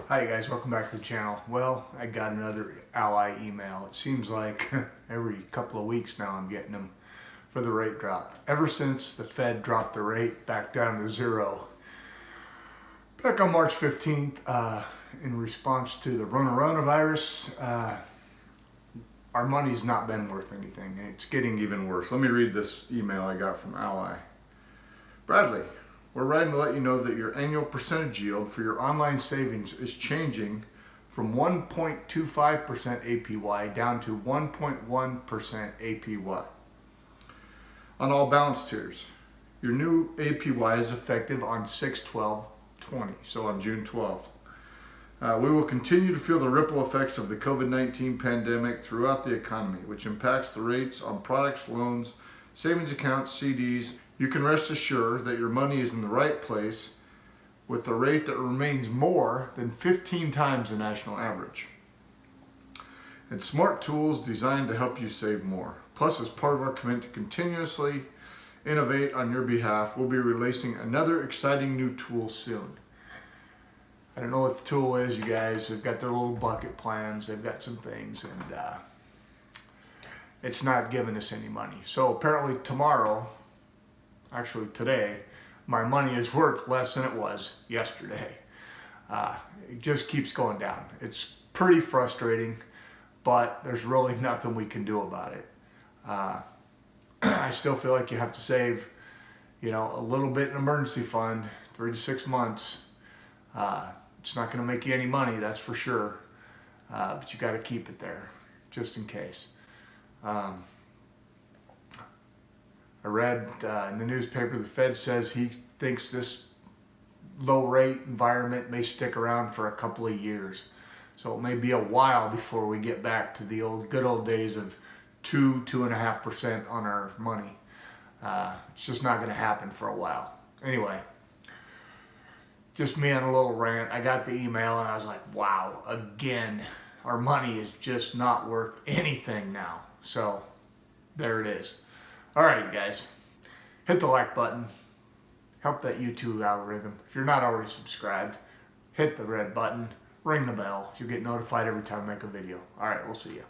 Hi guys, welcome back to the channel. Well, I got another Ally email. It seems like every couple of weeks now I'm getting them for the rate drop. Ever since the Fed dropped the rate back down to zero, back on March 15th, in response to the coronavirus, our money's not been worth anything, and it's getting even worse. Let me read this email I got from Ally. Bradley, we're writing to let you know that your annual percentage yield for your online savings is changing from 1.25% APY down to 1.1% APY on all balance tiers. Your new APY is effective on 6/12/20, so on June 12th. We will continue to feel the ripple effects of the COVID-19 pandemic throughout the economy, which impacts the rates on products, loans, savings accounts, CDs. You can rest assured that your money is in the right place with the rate that remains more than 15 times the national average. And smart tools designed to help you save more. Plus, as part of our commitment to continuously innovate on your behalf, we'll be releasing another exciting new tool soon. I don't know what the tool is, you guys. They've got their little bucket plans. They've got some things, and it's not giving us any money. So apparently tomorrow, actually today, my money is worth less than it was yesterday. It just keeps going down. It's pretty frustrating, but there's really nothing we can do about it. I still feel like you have to save, a little bit in emergency fund, 3 to 6 months. It's not going to make you any money, that's for sure. But you got to keep it there, just in case. I read in the newspaper the Fed says he thinks this low rate environment may stick around for a couple of years. So it may be a while before we get back to the good old days of 2.5% on our money. It's just not going to happen for a while. Anyway, just me on a little rant. I got the email and I was like, wow, again, our money is just not worth anything now. So there it is. All right, you guys, hit the like button. Help that YouTube algorithm. If you're not already subscribed, hit the red button, ring the bell. You'll get notified every time I make a video. All right, we'll see you.